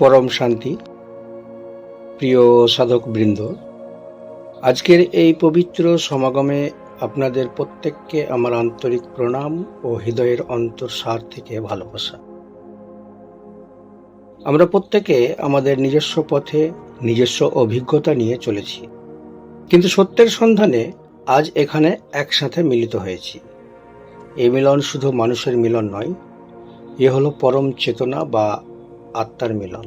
পরম শান্তি, প্রিয় সাধক বৃন্দ, আজকের এই পবিত্র সমাগমে আপনাদের প্রত্যেককে আমার আন্তরিক প্রণাম ও হৃদয়ের অন্তঃসার থেকে ভালোবাসা। আমরা প্রত্যেকে আমাদের নিজস্ব পথে নিজস্ব অভিজ্ঞতা নিয়ে চলেছি, কিন্তু সত্যের সন্ধানে আজ এখানে একসাথে মিলিত হয়েছি। এই মিলন শুধু মানুষের মিলন নয়, এ হলো পরম চেতনা বা আত্মার মিলন,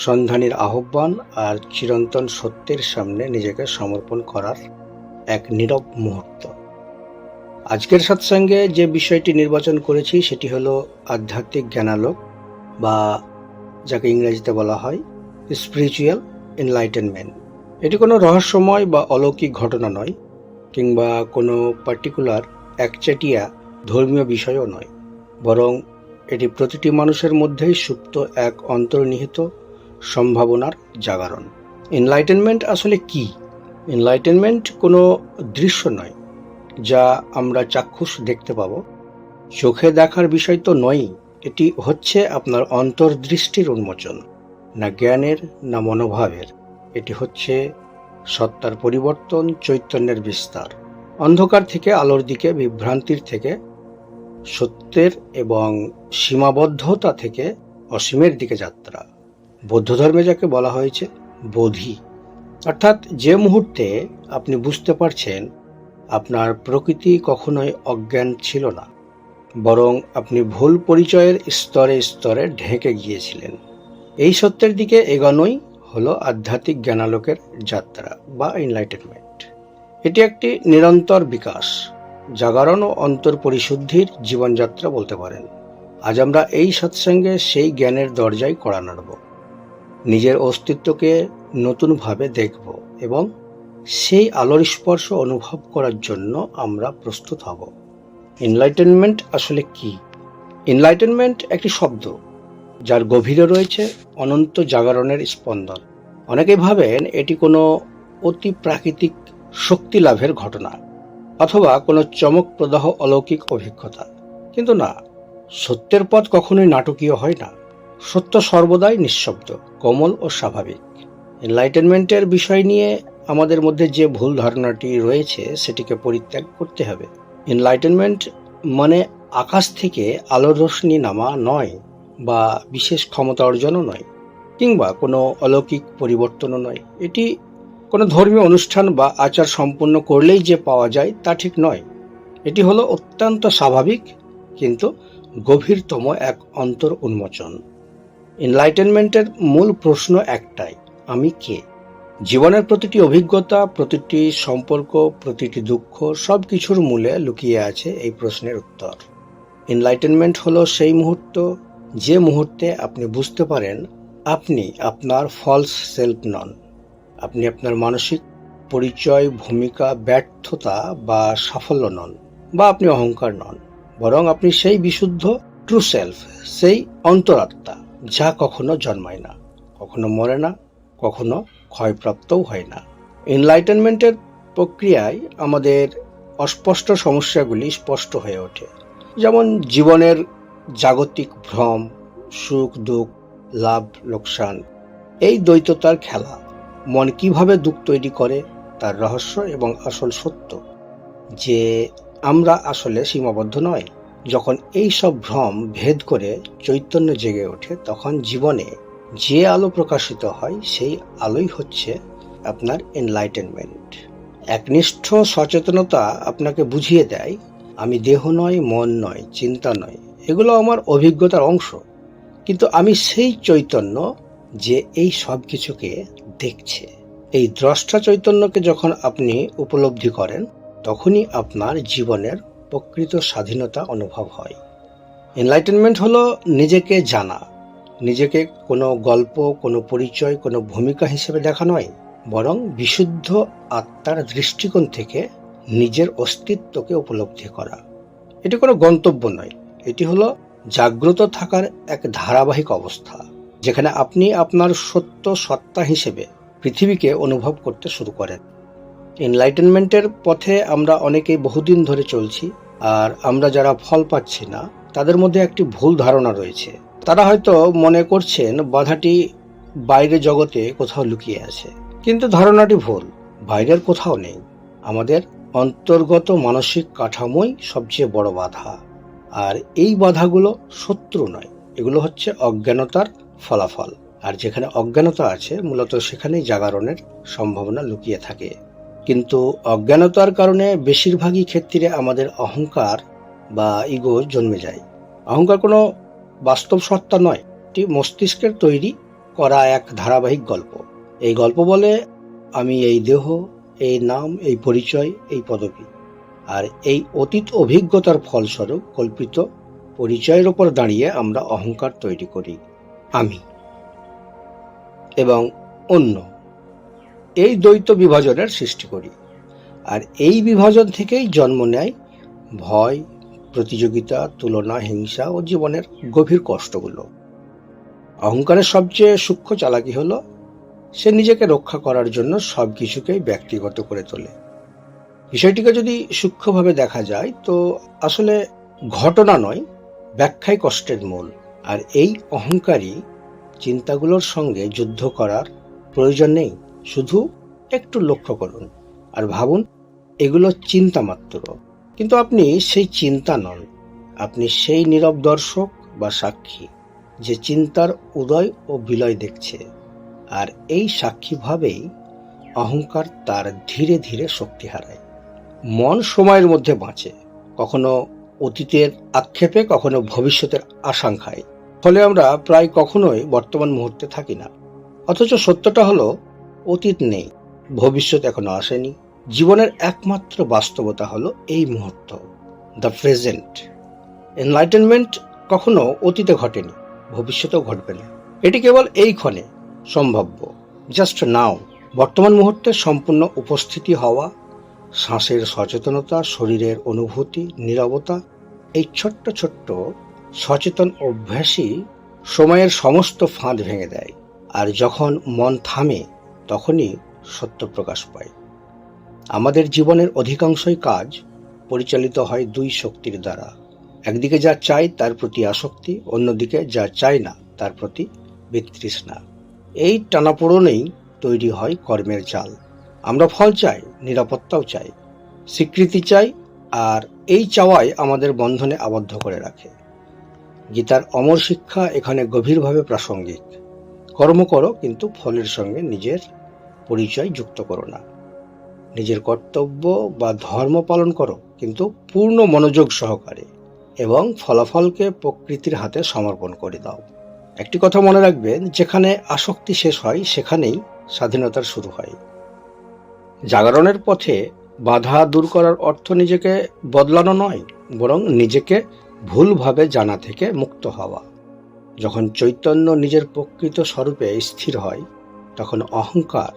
সন্ধানের আহ্বান আর চিরন্তন সত্যের সামনে নিজেকে সমর্পণ করার এক নীরব মুহূর্ত। আজকের সৎসঙ্গে যে বিষয়টি নির্বাচন করেছি সেটি হলো আধ্যাত্মিক জ্ঞানালোক, বা যাকে ইংরেজিতে বলা হয় স্পিরিচুয়াল এনলাইটেনমেন্ট। এটি কোনো রহস্যময় বা অলৌকিক ঘটনা নয়, কিংবা কোনো পার্টিকুলার একচেটিয়া ধর্মীয় বিষয়ও নয়, বরং এটি প্রতিটি মানুষের মধ্যেই সুপ্ত এক অন্তর্নিহিত সম্ভাবনার জাগরণ। এনলাইটেনমেন্ট আসলে কি? এনলাইটেনমেন্ট কোনো দৃশ্য নয় যা আমরা চাক্ষুষ দেখতে পাবো। চোখে দেখার বিষয় তো নয়, এটি হচ্ছে আপনার অন্তর্দৃষ্টির উন্মোচন, না জ্ঞানের না মনোভাবের। এটি হচ্ছে সত্তার পরিবর্তন, চৈতন্যের বিস্তার, অন্ধকার থেকে আলোর দিকে, বিভ্রান্তির থেকে সত্যের এবং সীমাবদ্ধতা থেকে অসীমের দিকে যাত্রা। বৌদ্ধ ধর্মে যাকে বলা হয়েছে বোধি, অর্থাৎ যে মুহূর্তে আপনি বুঝতে পারছেন আপনার প্রকৃতি কখনোই অজ্ঞান ছিল না, বরং আপনি ভুল পরিচয়ের স্তরে স্তরে ঢেকে গিয়েছিলেন। এই সত্যের দিকে এগোনোই হলো আধ্যাত্মিক জ্ঞানালোকের যাত্রা বা এনলাইটেনমেন্ট। এটি একটি নিরন্তর বিকাশ, জাগরণ ও অন্তর পরিশুদ্ধির জীবনযাত্রা বলতে পারেন। আজ আমরা এই সৎসঙ্গে সেই জ্ঞানের দরজায় কড়া নাড়ব, নিজের অস্তিত্বকে নতুনভাবে দেখব এবং সেই আলোর স্পর্শ অনুভব করার জন্য আমরা প্রস্তুত হব। এনলাইটেনমেন্ট আসলে কি? এনলাইটেনমেন্ট একটি শব্দ যার গভীরে রয়েছে অনন্ত জাগরণের স্পন্দন। অনেকেই ভাবেন এটি কোনো অতি প্রাকৃতিক শক্তি লাভের ঘটনা অথবা কোনো চমকপ্রদাহ অলৌকিক অভিজ্ঞতা, কিন্তু না, সত্যের পথ কখনোই নাটকীয় হয় না। সত্য সর্বদাই নিঃশব্দ, কোমল ও স্বাভাবিক। এনলাইটেনমেন্টের বিষয় নিয়ে আমাদের মধ্যে যে ভুল ধারণাটি রয়েছে সেটিকে পরিত্যাগ করতে হবে। এনলাইটেনমেন্ট মানে আকাশ থেকে আলোর রশ্মি নামা নয়, বা বিশেষ ক্ষমতা অর্জনও নয়, কিংবা কোনো অলৌকিক পরিবর্তনও নয়। এটি কোনো ধর্মীয় অনুষ্ঠান বা আচার সম্পন্ন করলেই যে পাওয়া যায় তা ঠিক নয়। এটি হলো অত্যন্ত স্বাভাবিক কিন্তু গভীরতম এক অন্তর উন্মোচন। এনলাইটেনমেন্টের মূল প্রশ্ন একটাই, আমি কে? জীবনের প্রতিটি অভিজ্ঞতা, প্রতিটি সম্পর্ক, প্রতিটি দুঃখ, সব কিছুর মূলে লুকিয়ে আছে এই প্রশ্নের উত্তর। এনলাইটেনমেন্ট হলো সেই মুহূর্ত যে মুহূর্তে আপনি বুঝতে পারেন আপনি আপনার ফলস সেলফ নন, আপনি আপনার মানসিক পরিচয়, ভূমিকা, ব্যর্থতা বা সাফল্য নন, বা আপনি অহংকার নন, বরং আপনি সেই বিশুদ্ধ ট্রু সেলফ, সেই অন্তরাত্মা যা কখনো জন্মায় না, কখনো মরে না, কখনো ক্ষয়প্রাপ্তও হয় না। এনলাইটেনমেন্টের প্রক্রিয়ায় আমাদের অস্পষ্ট সমস্যাগুলি স্পষ্ট হয়ে ওঠে, যেমন জীবনের জাগতিক ভ্রম, সুখ দুঃখ, লাভ লোকসান, এই দ্বৈততার খেলা, মন কিভাবে দুঃখ তৈরি করে তার রহস্য এবং আসল সত্য যে আমরা আসলে সীমাবদ্ধ নয়। যখন এই সব ভ্রম ভেদ করে চৈতন্য জেগে ওঠে, তখন জীবনে যে আলো প্রকাশিত হয় সেই আলোই হচ্ছে আপনার এনলাইটেনমেন্ট। একনিষ্ঠ সচেতনতা আপনাকে বুঝিয়ে দেয়, আমি দেহ নয়, মন নয়, চিন্তা নয়, এগুলো আমার অভিজ্ঞতার অংশ, কিন্তু আমি সেই চৈতন্য যে এই সব কিছুকে দেখছে। এই দ্রষ্টা চৈতন্যকে যখন আপনি উপলব্ধি করেন, তখনই আপনার জীবনের প্রকৃত স্বাধীনতা অনুভব হয়। এনলাইটেনমেন্ট হলো নিজেকে জানা, নিজেকে কোনো গল্প, কোনো পরিচয়, কোনো ভূমিকা হিসেবে দেখা নয়, বরং বিশুদ্ধ আত্মার দৃষ্টিকোণ থেকে নিজের অস্তিত্বকে উপলব্ধি করা। এটি কোনো গন্তব্য নয়, এটি হলো জাগ্রত থাকার এক ধারাবাহিক অবস্থা, যেখানে আপনি আপনার সত্য সত্তা হিসেবে পৃথিবীকে অনুভব করতে শুরু করেন। এনলাইটেনমেন্টের পথে আমরা অনেকেই বহুদিন ধরে চলছি, আর আমরা যারা ফল পাচ্ছি না তাদের মধ্যে একটি ভুল ধারণা রয়েছে, তারা হয়তো মনে করছেন বাধাটি বাইরের জগতে কোথাও লুকিয়ে আছে, কিন্তু ধারণাটি ভুল। বাইরের কোথাও নেই, আমাদের অন্তর্গত মানসিক কাঠামোই সবচেয়ে বড় বাধা। আর এই বাধাগুলো শত্রু নয়, এগুলো হচ্ছে অজ্ঞানতার ফলাফল। আর যেখানে অজ্ঞানতা আছে মূলত সেখানেই জাগরণের সম্ভাবনা লুকিয়ে থাকে। কিন্তু অজ্ঞানতার কারণে বেশিরভাগই ক্ষেত্রে আমাদের অহংকার বা ইগো জন্মে যায়। অহংকার কোনো বাস্তব সত্তা নয়, এটি মস্তিষ্কের তৈরি করা এক ধারাবাহিক গল্প। এই গল্প বলে আমি এই দেহ, এই নাম, এই পরিচয়, এই পদবি। আর এই অতীত অভিজ্ঞতার ফলস্বরূপ কল্পিত পরিচয়ের উপর দাঁড়িয়ে আমরা অহংকার তৈরি করি। আমি এবং অন্য, এই দ্বৈত বিভাজনের সৃষ্টি করি। আর এই বিভাজন থেকেই জন্ম নেয় ভয়, প্রতিযোগিতা, তুলনা, হিংসা ও জীবনের গভীর কষ্টগুলো। অহংকারের সবচেয়ে সূক্ষ্ম চালাকি হলো সে নিজেকে রক্ষা করার জন্য সবকিছুকেই ব্যক্তিগত করে তোলে। বিষয়টিকে যদি সূক্ষ্মভাবে দেখা যায় তো আসলে ঘটনা নয়, ব্যাখ্যাই কষ্টের মূল। আর এই অহংকারী চিন্তাগুলোর সঙ্গে যুদ্ধ করার প্রয়োজন নেই। শুধু একটু লক্ষ্য করুন আর ভাবুন এগুলো চিন্তা মাত্র, কিন্তু আপনি সেই চিন্তা নন। আপনি সেই নীরব দর্শক বা সাক্ষী যে চিন্তার উদয় ও বিলয় দেখছে। আর এই সাক্ষীভাবেই অহংকার তার ধীরে ধীরে শক্তি হারায়। মন সময়ের মধ্যে বাঁচে, কখনো অতীতের আক্ষেপে, কখনো ভবিষ্যতের আশঙ্কায়। ফলে আমরা প্রায় কখনোই বর্তমান মুহূর্তে থাকি না। অথচ সত্যটা হলো অতীত নেই, ভবিষ্যৎ এখনো আসেনি। জীবনের একমাত্র বাস্তবতা হলো এই মুহূর্ত, দ্য প্রেজেন্ট। এনলাইটেনমেন্ট কখনো অতীতে ঘটেনি, ভবিষ্যতেও ঘটবে না। এটি কেবল এই ক্ষণে সম্ভাব্য, জাস্ট নাও। বর্তমান মুহূর্তে সম্পূর্ণ উপস্থিতি হওয়া, শ্বাসের সচেতনতা, শরীরের অনুভূতি, নীরবতা, এই ছোট্ট ছোট্ট সচেতন অভ্যাসই সময়ের সমস্ত ফাঁদ ভেঙে দেয়। আর যখন মন থামে তখনই সত্য প্রকাশ পায়। আমাদের জীবনের অধিকাংশই কাজ পরিচালিত হয় দুই শক্তির দ্বারা। একদিকে যা চাই তার প্রতি আসক্তি, অন্যদিকে যা চাই না তার প্রতি বিতৃষ্ণা। এই টানাপোড়েনেই তৈরি হয় কর্মের জাল। আমরা ফল চাই, নিরাপত্তাও চাই, স্বীকৃতি চাই, আর এই চাওয়াই আমাদের বন্ধনে আবদ্ধ করে রাখে। গীতার অমর শিক্ষা এখানে গভীরভাবে প্রাসঙ্গিক। কর্ম করো, কিন্তু ফলের সঙ্গে নিজের পরিচয় যুক্ত করো না। নিজের কর্তব্য বা ধর্ম পালন করো, কিন্তু পূর্ণ মনোযোগ সহকারে, এবং ফলাফলকে প্রকৃতির হাতে সমর্পণ করে দাও। একটি কথা মনে রাখবেন, যেখানে আসক্তি শেষ হয় সেখানেই স্বাধীনতার শুরু হয়। জাগরণের পথে বাধা দূর করার অর্থ নিজেকে বদলানো নয়, বরং নিজেকে ভুলভাবে জানা থেকে মুক্ত হওয়া। যখন চৈতন্য নিজের প্রকৃত স্বরূপে স্থির হয় তখন অহংকার,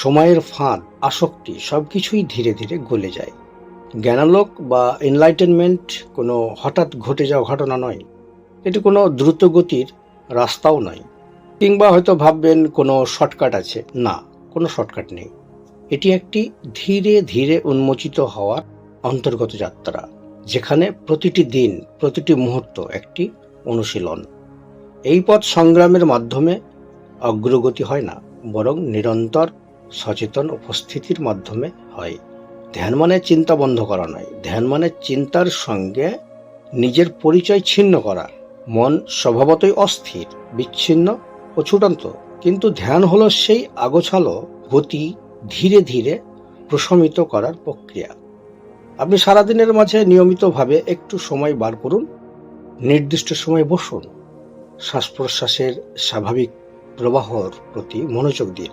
সময়ের ফাঁদ, আসক্তি সবকিছুই ধীরে ধীরে গলে যায়। জ্ঞানালোক বা এনলাইটেনমেন্ট কোনো হঠাৎ ঘটে যাওয়া ঘটনা নয়, এটি কোনো দ্রুতগতির রাস্তাও নয়। কিংবা হয়তো ভাববেন কোনো শর্টকাট আছে, না, কোনো শর্টকাট নেই। এটি একটি ধীরে ধীরে উন্মোচিত হওয়ার অন্তর্গত যাত্রা, যেখানে প্রতিটি দিন, প্রতিটি মুহূর্ত একটি অনুশীলন। এই পথ সংগ্রামের মাধ্যমে অগ্রগতি হয় না, বরং নিরন্তর সচেতন উপস্থিতির মাধ্যমে হয়। ধ্যান মানে চিন্তা বন্ধ করা নয়, ধ্যান মানে চিন্তার সঙ্গে নিজের পরিচয় ছিন্ন করা। মন স্বভাবতই অস্থির, বিচ্ছিন্ন ও ছুটন্ত, কিন্তু ধ্যান হলো সেই আগোছালো গতি ধীরে ধীরে প্রশমিত করার প্রক্রিয়া। আপনি সারাদিনের মাঝে নিয়মিতভাবে একটু সময় বার করুন, নির্দিষ্ট সময় বসুন, শ্বাস প্রশ্বাসের স্বাভাবিক প্রবাহর প্রতি মনোযোগ দিন।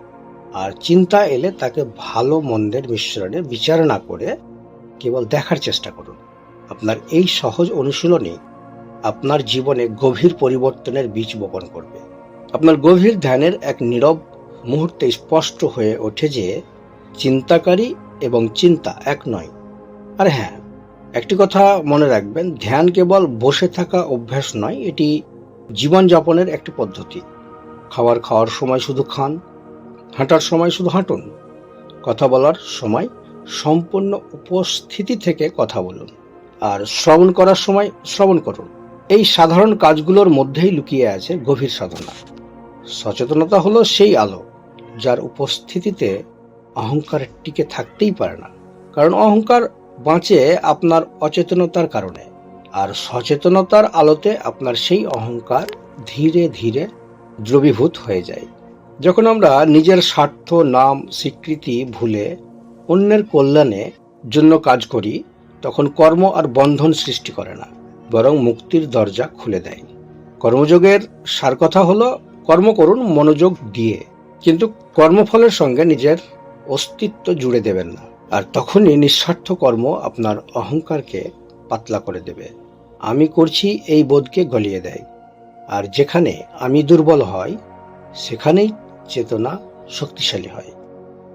আর চিন্তা এলে তাকে ভালো মন্দের মিশ্রণে বিচার না করে কেবল দেখার চেষ্টা করুন। আপনার এই সহজ অনুশীলনই আপনার জীবনে গভীর পরিবর্তনের বীজ বপন করবে। আপনার গভীর ধ্যানের এক নীরব মুহূর্তে স্পষ্ট হয়ে ওঠে যে চিন্তাকারী এবং চিন্তা এক নয়। আর হ্যাঁ, একটি কথা মনে রাখবেন, ধ্যান কেবল বসে থাকা অভ্যাস নয়, এটি জীবনযাপনের একটি পদ্ধতি। খাওয়ার সময় শুধু খান, হাঁটার সময় শুধু হাঁটুন, কথা বলার সময় সম্পূর্ণ উপস্থিতি থেকে কথা বলুন, আর শ্রবণ করার সময় শ্রবণ করুন। এই সাধারণ কাজগুলোর মধ্যেই লুকিয়ে আছে গভীর সাধনা। সচেতনতা হলো সেই আলো যার উপস্থিতিতে অহংকার টিকে থাকতেই পারে না, কারণ অহংকার বাঁচে আপনার অচেতনতার কারণে। আর সচেতনতার আলোতে আপনার সেই অহংকার ধীরে ধীরে দ্রবীভূত হয়ে যায়। যখন আমরা নিজের স্বার্থ, নাম, স্বীকৃতি ভুলে অন্যের কল্যাণে জন্য কাজ করি, তখন কর্ম আর বন্ধন সৃষ্টি করে না, বরং মুক্তির দরজা খুলে দেয়। কর্মযোগের সার কথা হলো, কর্ম করুন মনোযোগ দিয়ে, কিন্তু কর্মফলের সঙ্গে নিজের অস্তিত্ব জুড়ে দেবেন না। আর তখনই নিঃস্বার্থ কর্ম আপনার অহংকারকে পাতলা করে দেবে। আমি করছি এই বোধকে গলিয়ে দেয়। আর যেখানে আমি দুর্বল হয়, সেখানেই চেতনা শক্তিশালী হয়।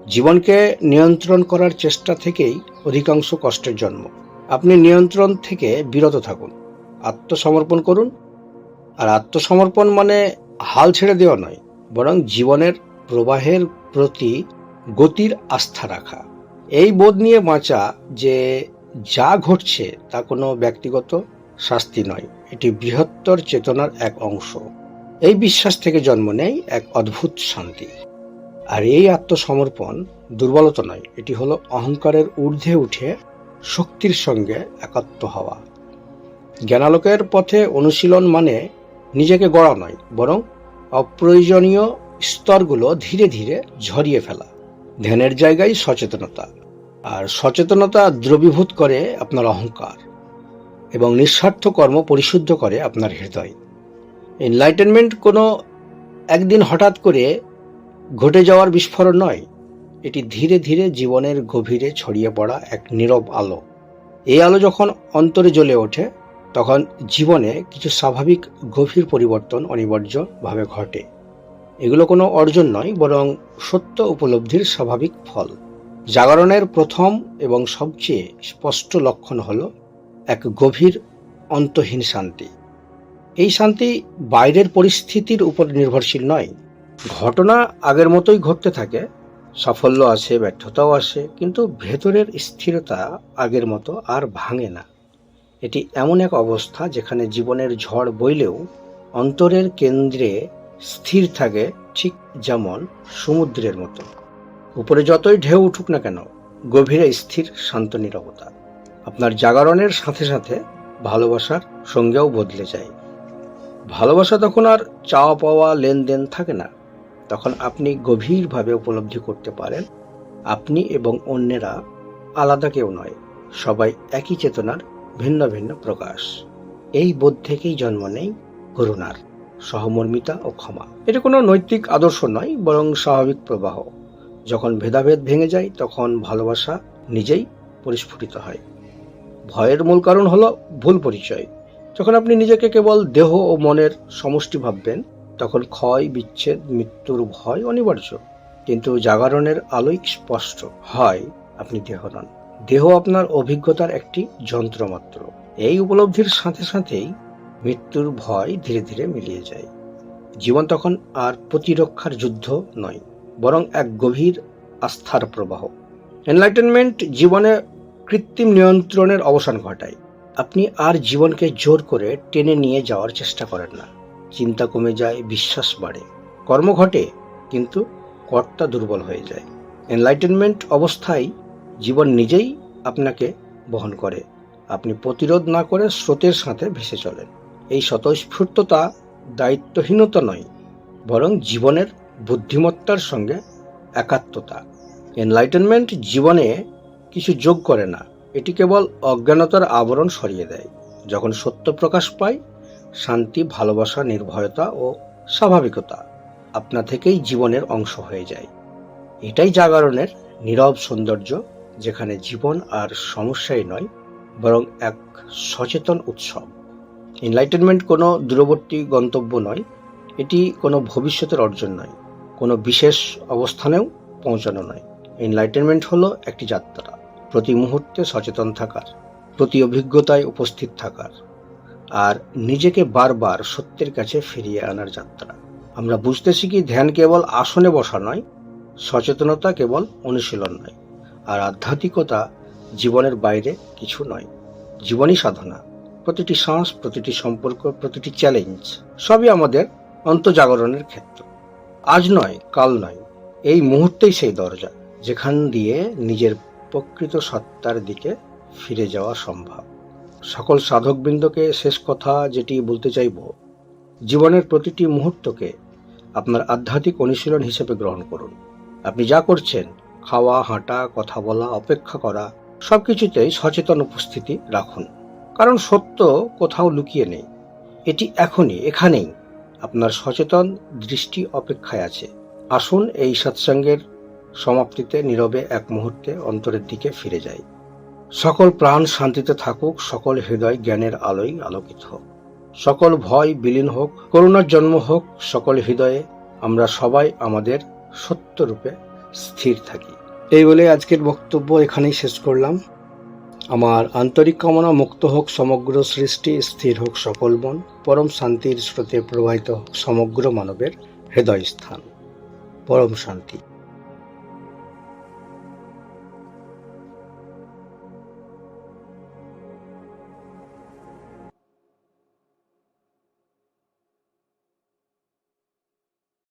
জীবনকে নিয়ন্ত্রণ করার চেষ্টা থেকেই অধিকাংশ কষ্টের জন্ম। আপনি নিয়ন্ত্রণ থেকে বিরত থাকুন, আত্মসমর্পণ করুন। আর আত্মসমর্পণ মানে হাল ছেড়ে দেওয়া নয়, বরং জীবনের প্রবাহের প্রতি গতির আস্থা রাখা। এই বোধ নিয়ে বাঁচা যে যা ঘটছে তা কোনো ব্যক্তিগত শাস্তি নয়, এটি বৃহত্তর চেতনার এক অংশ। এই বিশ্বাস থেকে জন্ম নেয় এক অদ্ভুত শান্তি। আর এই আত্মসমর্পণ দুর্বলতা নয়, এটি হলো অহংকারের ঊর্ধ্বে উঠে শক্তির সঙ্গে একাত্ম হওয়া। জ্ঞানালোকের পথে অনুশীলন মানে নিজেকে গড়া নয়, বরং অপ্রয়োজনীয় স্তরগুলো ধীরে ধীরে ঝরিয়ে ফেলা। ধ্যানের জায়গায় সচেতনতা, আর সচেতনতা দ্রবীভূত করে আপনার অহংকার এবং নিঃস্বার্থ কর্ম পরিশুদ্ধ করে আপনার হৃদয়। এনলাইটেনমেন্ট কোনো একদিন হঠাৎ করে ঘটে যাওয়ার বিস্ফোরণ নয়, এটি ধীরে ধীরে জীবনের গভীরে ছড়িয়ে পড়া এক নীরব আলো। এই আলো যখন অন্তরে জ্বলে ওঠে, তখন জীবনে কিছু স্বাভাবিক গভীর পরিবর্তন অনিবার্যভাবে ঘটে। এগুলো কোনো অর্জন নয়, বরং সত্য উপলব্ধির স্বাভাবিক ফল। জাগরণের প্রথম এবং সবচেয়ে স্পষ্ট লক্ষণ হল এক গভীর অন্তহীন শান্তি। এই শান্তি বাইরের পরিস্থিতির উপর নির্ভরশীল নয়। ঘটনা আগের মতোই ঘটতে থাকে, সাফল্য আসে, ব্যর্থতাও আসে, কিন্তু ভেতরের স্থিরতা আগের মতো আর ভাঙে না। এটি এমন এক অবস্থা যেখানে জীবনের ঝড় বইলেও অন্তরের কেন্দ্রে স্থির থাকে, ঠিক যেমন সমুদ্রের মতো। উপরে যতই ঢেউ উঠুক না কেন, গভীরে স্থির শান্ত নীরবতা। আপনার জাগরণের সাথে সাথে ভালোবাসার সঙ্গেও বদলে যায়। ভালোবাসা তখন আর চাওয়া পাওয়া, লেনদেন থাকে না। তখন আপনি গভীরভাবে উপলব্ধি করতে পারেন আপনি এবং অন্যেরা আলাদা কেউ নয়, সবাই একই চেতনার ভিন্ন ভিন্ন প্রকাশ। এই বোধ থেকেই জন্ম নেয় করুণার, সহমর্মিতা ও ক্ষমা। এটা কোনো নৈতিক আদর্শ নয়, বরং স্বাভাবিক প্রবাহ। যখন ভেদাভেদ ভেঙে যায়, তখন ভালোবাসা নিজেই পরিস্ফুটিত হয়। ভয়ের মূল কারণ হলো ভুল পরিচয়। যখন আপনি নিজেকে কেবল দেহ ও মনের সমষ্টি ভাববেন, তখন ক্ষয়, বিচ্ছেদ, মৃত্যুর ভয় অনিবার্য। কিন্তু জাগরণের আলোয় স্পষ্ট হয় আপনি দেহ নন, দেহ আপনার অভিজ্ঞতার একটি যন্ত্র মাত্র। এই উপলব্ধির সাথে সাথেই মৃত্যুর ভয় ধীরে ধীরে মিলিয়ে যায়। জীবন তখন আর প্রতিরক্ষার যুদ্ধ নয়, বরং এক গভীর আস্থার প্রবাহ। এনলাইটেনমেন্ট জীবনে কৃত্রিম নিয়ন্ত্রণের অবসান ঘটায়। আপনি আর জীবনকে জোর করে টেনে নিয়ে যাওয়ার চেষ্টা করেন না। চিন্তা কমে যায়, বিশ্বাস বাড়ে, কর্ম ঘটে, কিন্তু কর্তা দুর্বল হয়ে যায়। এনলাইটেনমেন্ট অবস্থায় জীবন নিজেই আপনাকে বহন করে। আপনি প্রতিরোধ না করে স্রোতের সাথে ভেসে চলেন। এই স্বতঃস্ফূর্ততা দায়িত্বহীনতা নয়, বরং জীবনের বুদ্ধিমত্তার সঙ্গে একাত্মতা। এনলাইটেনমেন্ট জীবনে কিছু যোগ করে না, এটি কেবল অজ্ঞানতার আবরণ সরিয়ে দেয়। যখন সত্য প্রকাশ পায়, শান্তি, ভালোবাসা, নির্ভয়তা ও স্বাভাবিকতা আপনা থেকেই জীবনের অংশ হয়ে যায়। এটাই জাগরণের নীরব সৌন্দর্য, যেখানে জীবন আর সমস্যাই নয়, বরং এক সচেতন উৎসব। এনলাইটেনমেন্ট কোনো দূরবর্তী গন্তব্য নয়, এটি কোনো ভবিষ্যতের অর্জন নয়, কোনো বিশেষ অবস্থানেও পৌঁছানো নয়। এনলাইটেনমেন্ট হলো একটি যাত্রা, প্রতি মুহূর্তে সচেতন থাকার, প্রতি অভিজ্ঞতায় উপস্থিত থাকার, আর নিজেকে বারবার সত্যের কাছে ফিরিয়ে আনার যাত্রা। আমরা বুঝতে শিখি ধ্যান কেবল আসনে বসা নয়, সচেতনতা কেবল অনুশীলন নয়, আর আধ্যাত্মিকতা জীবনের বাইরে কিছু নয়, জীবনই সাধনা। প্রতিটি শ্বাস, প্রতিটি সম্পর্ক, প্রতিটি চ্যালেঞ্জ সবই আমাদের অন্তর্জাগরণের ক্ষেত্র। আজ নয়, কাল নয়, এই মুহূর্তেই সেই দরজা যেখান দিয়ে নিজের প্রকৃত সত্তার দিকে ফিরে যাওয়া সম্ভব। সকল সাধকবৃন্দকে শেষ কথা যেটি বলতে চাইব, জীবনের প্রতিটি মুহূর্তকে আপনার আধ্যাত্মিক অনুশীলন হিসেবে গ্রহণ করুন। আপনি যা করছেন, খাওয়া, হাঁটা, কথা বলা, অপেক্ষা করা, সবকিছুতেই সচেতন উপস্থিতি রাখুন। কারণ সত্য কোথাও লুকিয়ে নেই, এটি এখনই এখানেই আপনার সচেতন দৃষ্টি অপেক্ষায় আছে। আসুন এই সৎসঙ্গের সমাপ্তিতে নীরবে এক মুহূর্তে অন্তরের দিকে ফিরে যাই। সকল প্রাণ শান্তিতে থাকুক, সকল হৃদয় জ্ঞানের আলোয় আলোকিত হোক, সকল ভয় বিলীন হোক, করুণার জন্ম হোক সকল হৃদয়ে, আমরা সবাই আমাদের সত্যরূপে স্থির থাকি। এই বলে আজকের বক্তব্য এখানেই শেষ করলাম। আমার আন্তরিক কামনা, মুক্ত হোক সমগ্র সৃষ্টি, স্থির হোক সকল মন, পরম শান্তির স্রোতে প্রবাহিত হোক সমগ্র মানবের হৃদয় স্থান। পরম শান্তি।